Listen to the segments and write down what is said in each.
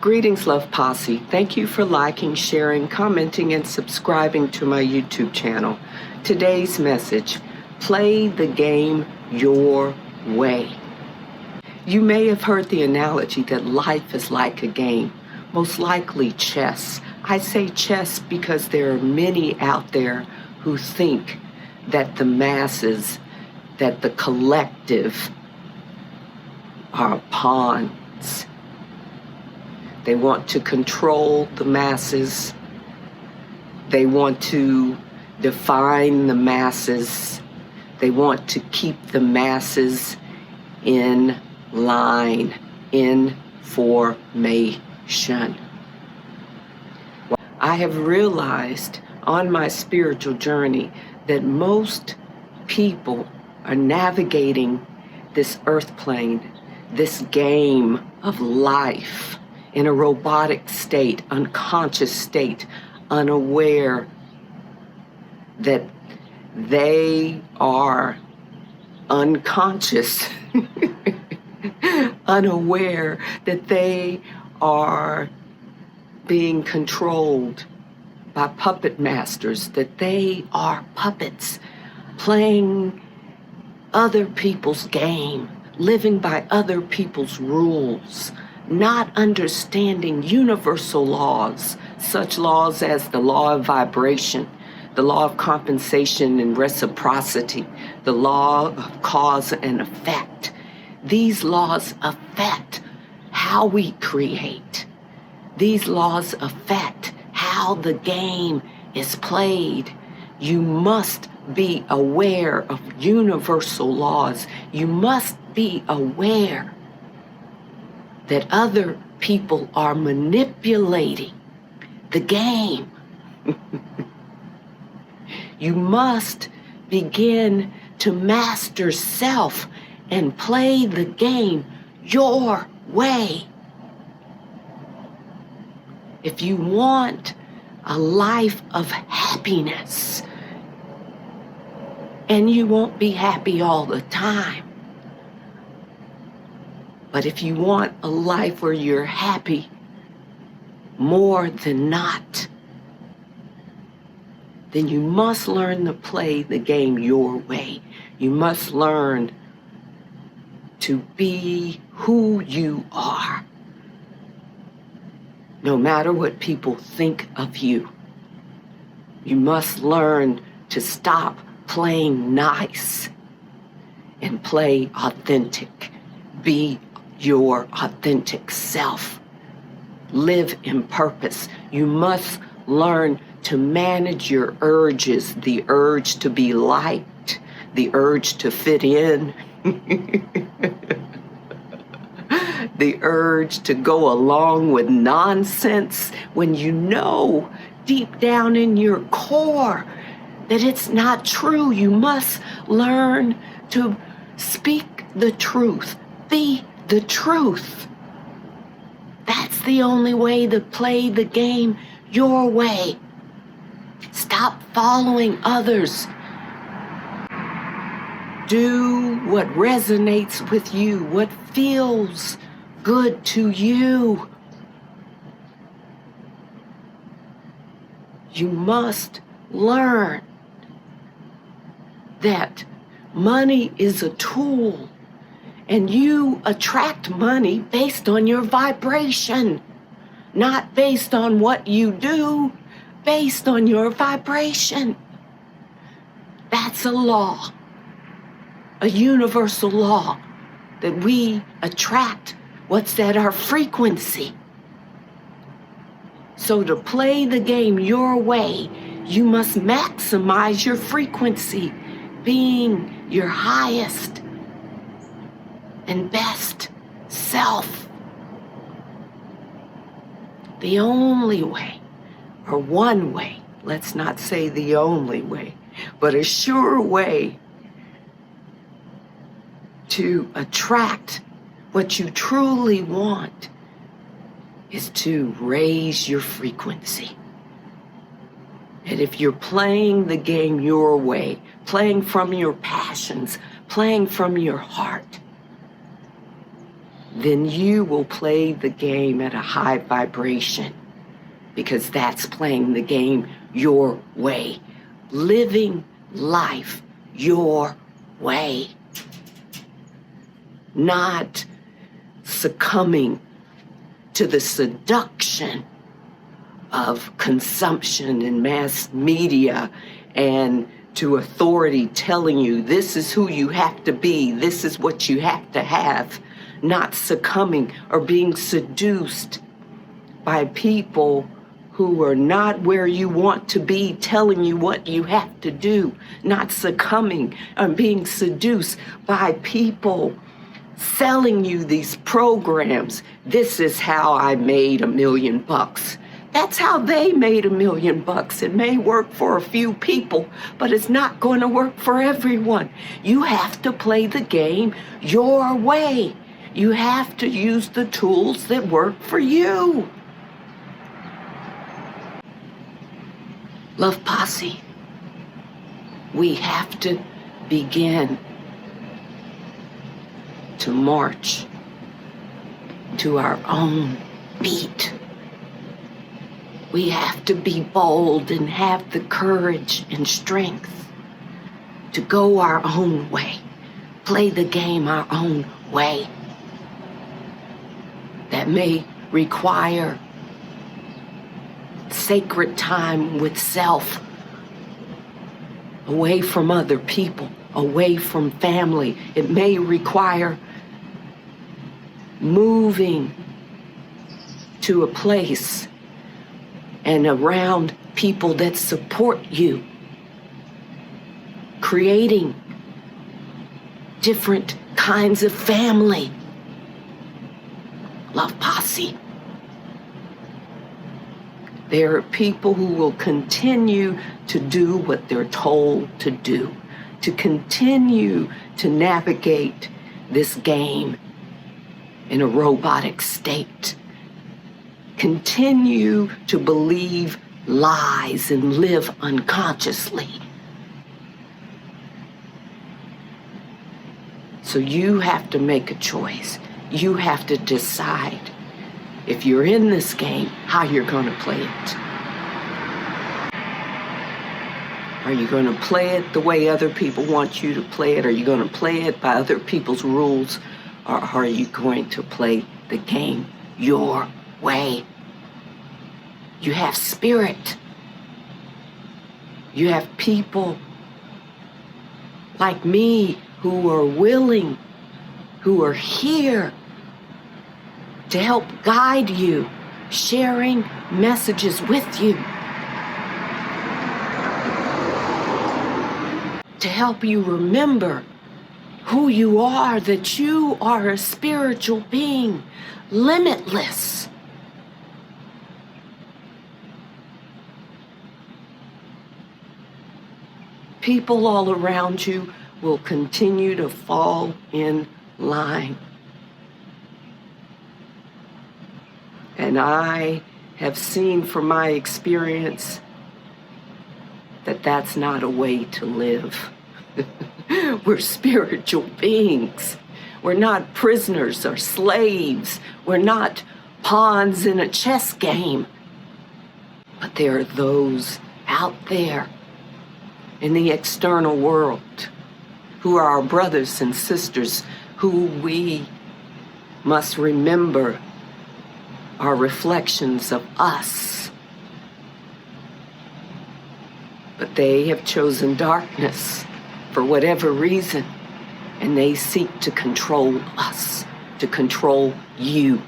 Greetings, Love Posse. Thank you for liking, sharing, commenting, and subscribing to my YouTube channel. Today's message: play the game your way. You may have heard the analogy that life is like a game, most likely chess. I say chess because there are many out there who think that the masses, that the collective are pawns. They want to control the masses. They want to define the masses. They want to keep the masses in line, in formation. I have realized on my spiritual journey that most people are navigating this earth plane, this game of life, in a robotic state, unconscious state, unaware that they are unconscious, unaware that they are being controlled by puppet masters, that they are puppets playing other people's game, living by other people's rules, not understanding universal laws, such laws as the law of vibration, the law of compensation and reciprocity, the law of cause and effect. These laws affect how we create. These laws affect how the game is played. You must be aware of universal laws. You must be aware that other people are manipulating the game. You must begin to master self and play the game your way. If you want a life of happiness, and you won't be happy all the time, but if you want a life where you're happy more than not, then you must learn to play the game your way. You must learn to be who you are, no matter what people think of you. You must learn to stop playing nice and play authentic. Be your authentic self. Live in purpose. You must learn to manage your urges, the urge to be liked, the urge to fit in, the urge to go along with nonsense when you know deep down in your core that it's not true. You must learn to speak the truth, be the truth. That's the only way to play the game your way. Stop following others. Do what resonates with you, what feels good to you. You must learn that money is a tool, and you attract money based on your vibration, not based on what you do, based on your vibration. That's a law, a universal law, that we attract what's at our frequency. So to play the game your way, you must maximize your frequency, being your highest and best self. The only way, or one way, let's not say the only way, but a sure way to attract what you truly want is to raise your frequency. And if you're playing the game your way, playing from your passions, playing from your heart, then you will play the game at a high vibration, because that's playing the game your way, living life your way, not succumbing to the seduction of consumption and mass media and to authority telling you this is who you have to be, this is what you have to have, not succumbing or being seduced by people who are not where you want to be, telling you what you have to do, not succumbing or being seduced by people selling you these programs. This is how I made $1 million. That's how they made $1 million. It may work for a few people, but it's not going to work for everyone. You have to play the game your way. You have to use the tools that work for you. Love Posse, we have to begin to march to our own beat. We have to be bold and have the courage and strength to go our own way, play the game our own way. That may require sacred time with self, away from other people, away from family. It may require moving to a place and around people that support you, creating different kinds of family. Love Posse. There are people who will continue to do what they're told to do, to continue to navigate this game in a robotic state, continue to believe lies and live unconsciously. So you have to make a choice. You have to decide, if you're in this game, how you're going to play it. Are you going to play it the way other people want you to play it? Are you going to play it by other people's rules? Or are you going to play the game your way? You have spirit. You have people like me who are willing, who are here to help guide you, sharing messages with you, to help you remember who you are, that you are a spiritual being, limitless. People all around you will continue to fall in line. And I have seen from my experience that that's not a way to live. We're spiritual beings. We're not prisoners or slaves. We're not pawns in a chess game. But there are those out there in the external world who are our brothers and sisters, who we must remember are reflections of us. But they have chosen darkness for whatever reason, and they seek to control us, to control you.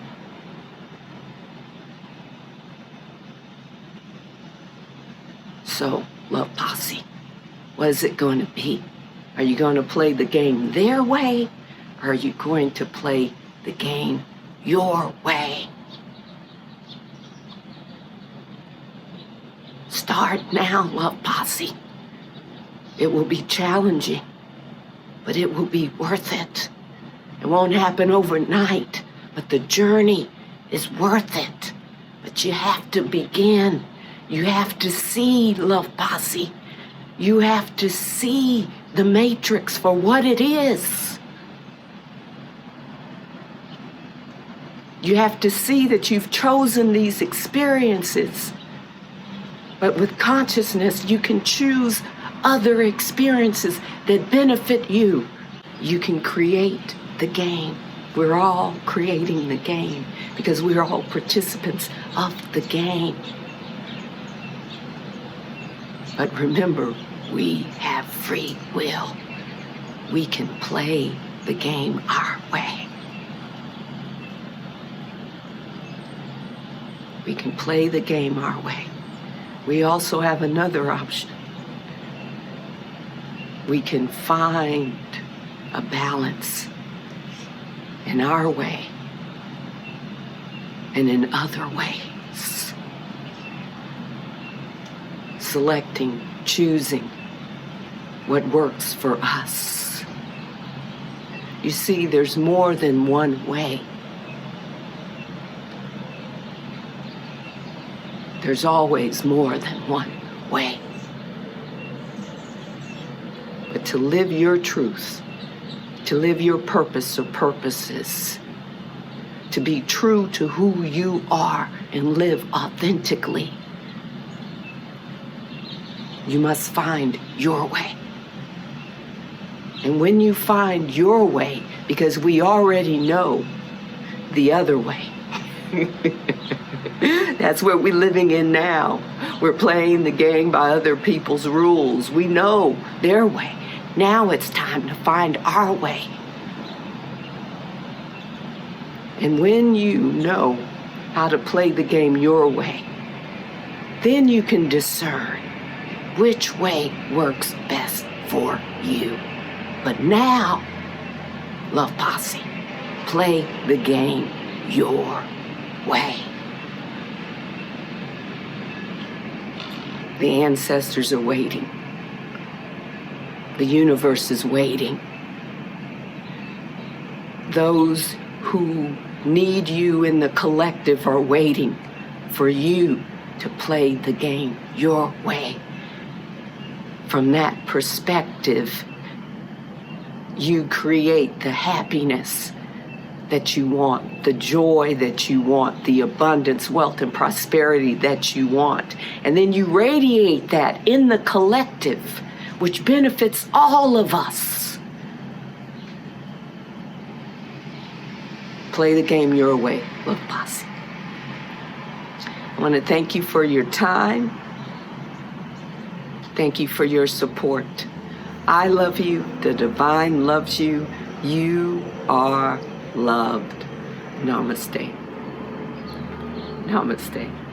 So, Love Posse, what is it going to be? Are you going to play the game their way, or are you going to play the game your way? Start now, Love Posse. It will be challenging, but it will be worth it. It won't happen overnight, but the journey is worth it. But you have to begin. You have to see, Love Posse. You have to see the matrix for what it is. You have to see that you've chosen these experiences. But with consciousness, you can choose other experiences that benefit you. You can create the game. We're all creating the game because we're all participants of the game. But remember, we have free will. We can play the game our way. We can play the game our way. We also have another option. We can find a balance in our way and in other ways. Selecting, choosing what works for us. You see, there's more than one way. There's always more than one way. But to live your truth, to live your purpose or purposes, to be true to who you are and live authentically, you must find your way. And when you find your way, because we already know the other way, that's what we're living in now. We're playing the game by other people's rules. We know their way. Now it's time to find our way. And when you know how to play the game your way, then you can discern which way works best for you. But now, Love Posse, play the game your way. The ancestors are waiting. The universe is waiting. Those who need you in the collective are waiting for you to play the game your way. From that perspective, you create the happiness that you want, the joy that you want, the abundance, wealth, and prosperity that you want. And then you radiate that in the collective, which benefits all of us. Play the game your way, Love Posse. I want to thank you for your time. Thank you for your support. I love you. The divine loves you. You are loved. Namaste. Namaste.